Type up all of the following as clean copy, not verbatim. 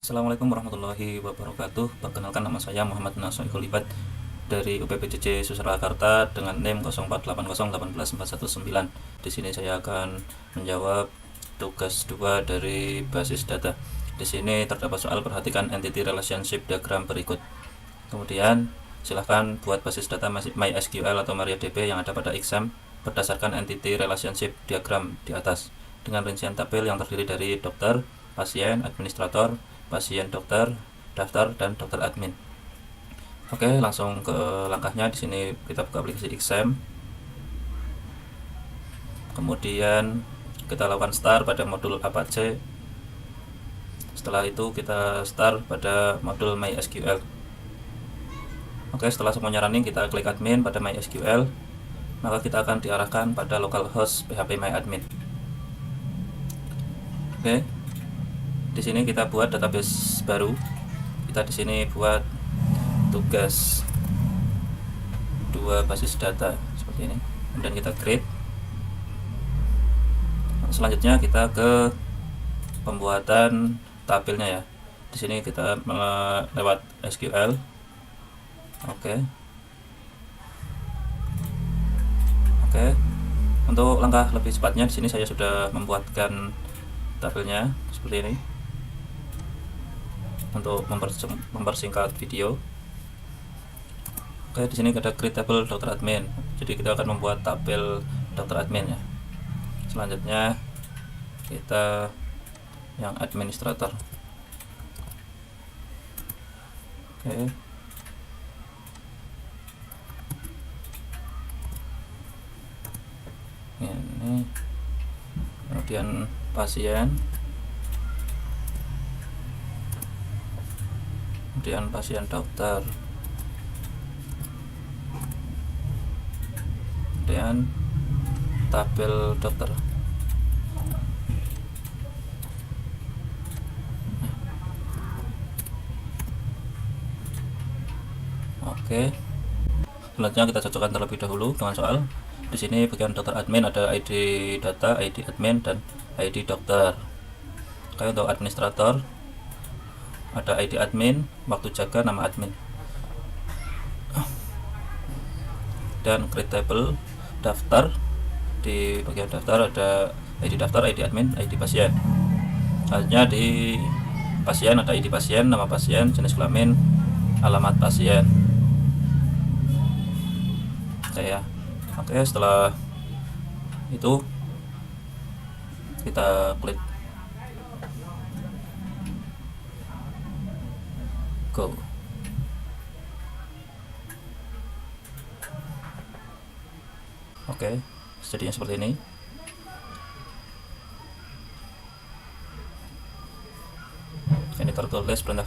Assalamualaikum warahmatullahi wabarakatuh. Perkenalkan, nama saya Muhammad Nasoikul Ibad dari UPPJJ Surakarta dengan NIM 0480184119. Di sini saya akan menjawab tugas 2 dari basis data. Di sini terdapat soal, perhatikan entity relationship diagram berikut. Kemudian silahkan buat basis data MySQL atau MariaDB yang ada pada exam berdasarkan entity relationship diagram di atas dengan rincian tabel yang terdiri dari dokter, pasien, administrator, pasien, dokter, daftar, dan dokter admin. Oke, langsung ke langkahnya. Di sini kita buka aplikasi exam. Kemudian kita lakukan start pada modul Apache. Setelah itu kita start pada modul MySQL. Oke, setelah semuanya running, kita klik admin pada MySQL. Maka kita akan diarahkan pada localhost PHP MyAdmin. Oke, di sini kita buat database baru. Kita di sini buat tugas 2 basis data seperti ini. Kemudian kita create. Selanjutnya kita ke pembuatan tabelnya ya. Di sini kita lewat SQL. Oke. Untuk langkah lebih cepatnya, di sini saya sudah membuatkan tabelnya seperti ini untuk mempersingkat video. Oke, di sini ada create table dokter admin. Jadi kita akan membuat tabel dokter admin ya. Selanjutnya kita yang administrator. Oke. Ini kemudian pasien, kemudian pasien dokter, kemudian tabel dokter. Oke, selanjutnya kita cocokkan terlebih dahulu dengan soal. Di sini bagian dokter admin ada ID data, ID admin, dan ID dokter. Oke, untuk administrator ada ID admin, waktu jaga, nama admin. Dan create table daftar. Di bagian daftar ada ID daftar, ID admin, ID pasien. Selanjutnya di pasien ada ID pasien, nama pasien, jenis kelamin, alamat pasien. Oke ya. Oke, setelah itu kita klik go. Oke, jadinya seperti ini. Ini tertulis perintah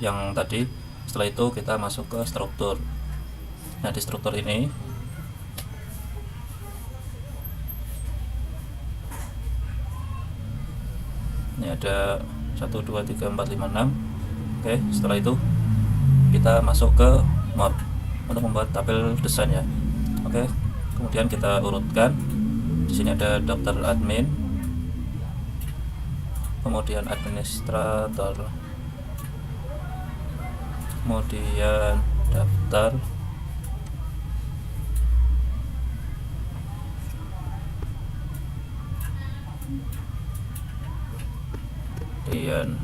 yang tadi. Setelah itu kita masuk ke struktur. Nah, di struktur ini ada 1, 2, 3, 4, 5, 6. Oke, setelah itu kita masuk ke mode untuk membuat tabel desain ya. Oke, kemudian kita urutkan. Di sini ada dokter admin, kemudian administrator, kemudian daftar, kemudian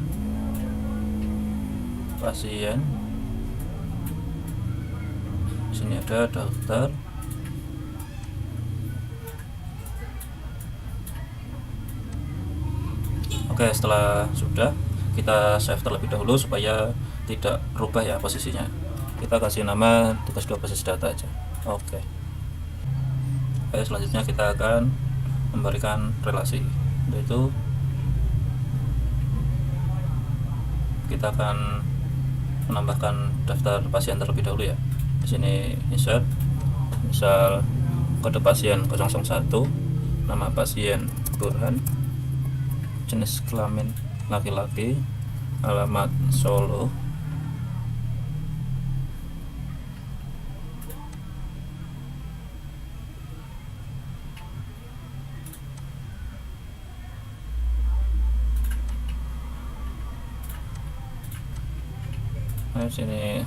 pasien. Di sini ada dokter. Oke, setelah sudah, kita save terlebih dahulu supaya tidak berubah ya posisinya. Kita kasih nama tugas 2 basis data aja. Oke, selanjutnya kita akan memberikan relasi. Untuk itu kita akan menambahkan daftar pasien terlebih dahulu ya. Di sini insert, misal kode pasien 001, nama pasien Burhan, jenis kelamin laki-laki, alamat Solo, Nah, sini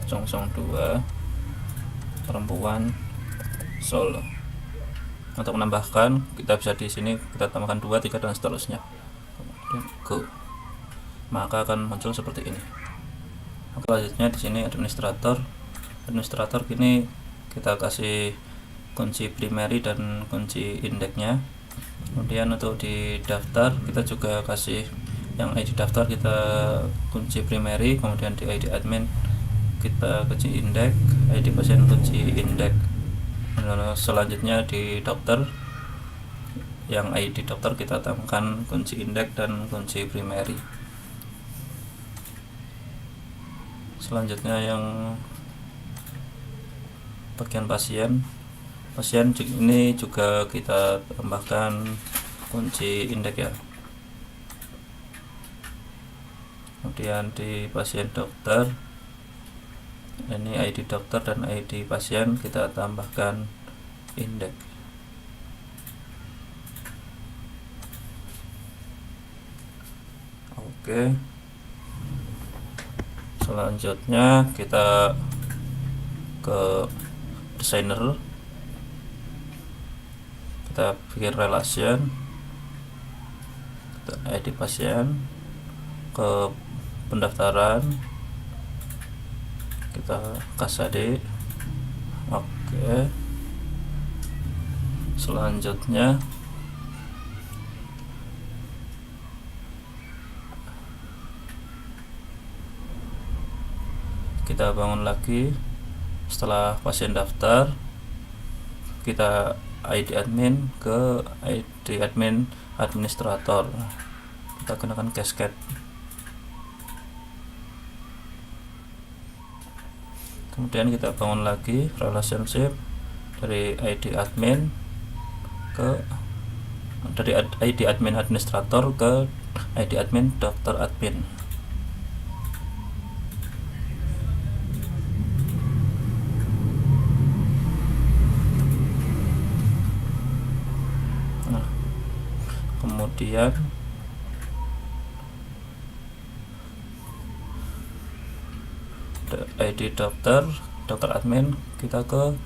002 perempuan Solo. Untuk menambahkan, kita bisa di sini kita tambahkan 2, 3 dan seterusnya. Kemudian go. Maka akan muncul seperti ini. Oke, selanjutnya di sini administrator. Administrator kini kita kasih kunci primary dan kunci indeksnya. Kemudian untuk di daftar kita juga kasih yang ID daftar kita kunci primary, kemudian di ID admin kita kunci indeks, ID pasien kunci indeks. Selanjutnya di dokter, yang ID dokter kita tambahkan kunci indeks dan kunci primary. Selanjutnya yang bagian pasien ini juga kita tambahkan kunci indeks ya. Kemudian di pasien dokter ini ID dokter dan ID pasien kita tambahkan indeks. Oke, selanjutnya kita ke designer, kita bikin relation, kita ID pasien, ke pendaftaran kita kasade. Oke, selanjutnya kita bangun lagi. Setelah pasien daftar, kita ID admin ke ID admin administrator, kita gunakan cascade. Kemudian kita bangun lagi relationship dari ID admin dari ID admin administrator ke ID admin dokter admin. Nah, kemudian ID dokter admin kita ke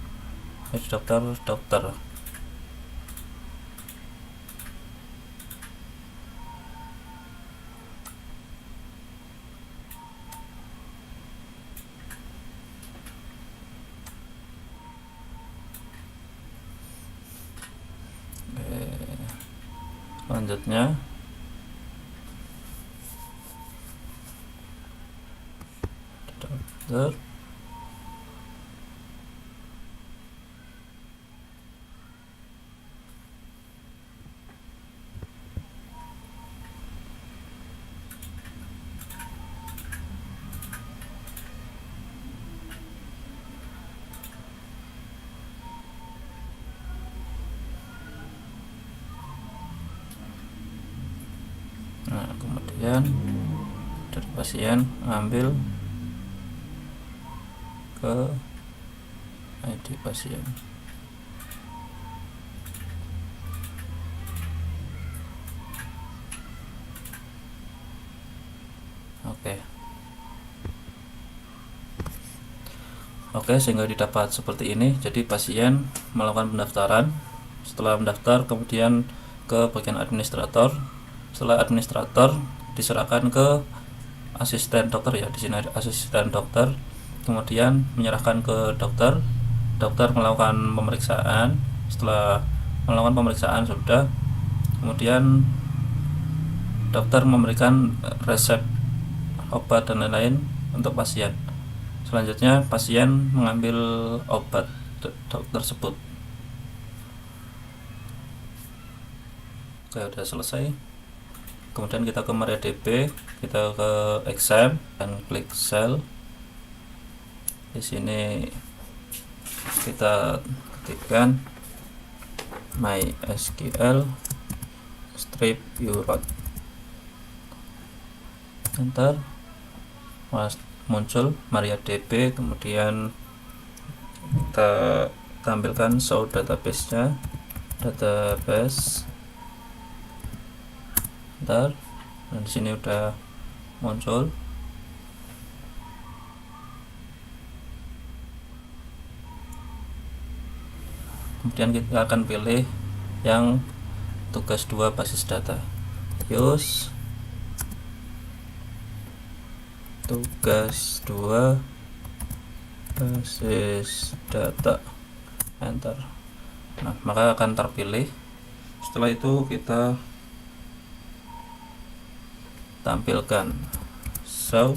ID dokter. Selanjutnya dokter. Nah, kemudian dari pasien ambil ke ID pasien. Oke, sehingga didapat seperti ini. Jadi pasien melakukan pendaftaran, setelah mendaftar kemudian ke bagian administrator. Setelah administrator diserahkan ke asisten dokter ya, di sini ada asisten dokter. Kemudian menyerahkan ke dokter. Dokter melakukan pemeriksaan. Setelah melakukan pemeriksaan sudah, kemudian dokter memberikan resep obat dan lain-lain untuk pasien. Selanjutnya pasien mengambil obat tersebut. Oke, sudah selesai. Kemudian kita ke MariaDB, kita ke exam dan klik cell. Di sini kita ketikkan MySQL strip urot, enter, muncul MariaDB. Kemudian kita tampilkan show database-nya, database, dan di sini udah muncul. Kemudian kita akan pilih yang tugas 2 basis data, use tugas 2 basis data, enter. Nah, maka akan terpilih. Setelah itu kita tampilkan show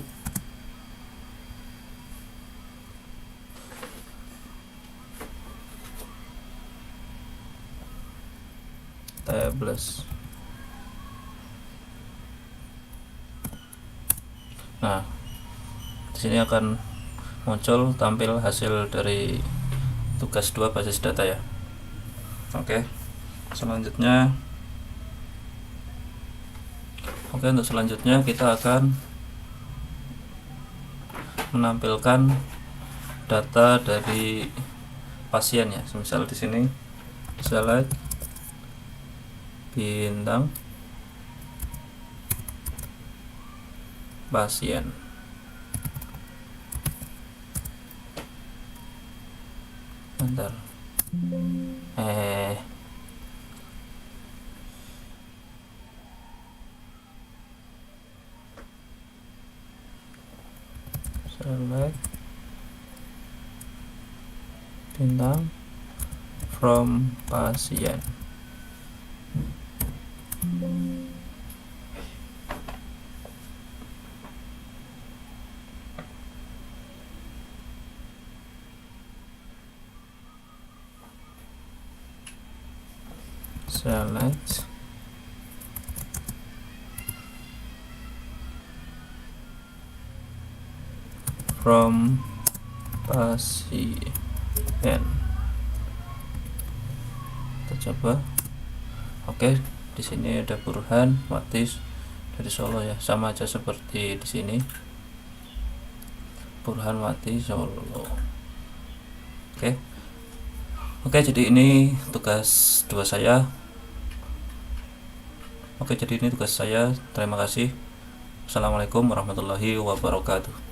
tables. Nah, di sini akan muncul tampil hasil dari tugas 2 basis data ya. Oke. Untuk selanjutnya kita akan menampilkan data dari pasien ya. Misal di sini select bintang pasien. Bentar. Select bintang from pasien. Select from pasien. Kita coba. Oke, di sini ada Burhan Wati dari Solo ya, sama aja seperti di sini. Burhan Wati Solo. Oke, jadi ini tugas 2 saya. Terima kasih. Assalamualaikum warahmatullahi wabarakatuh.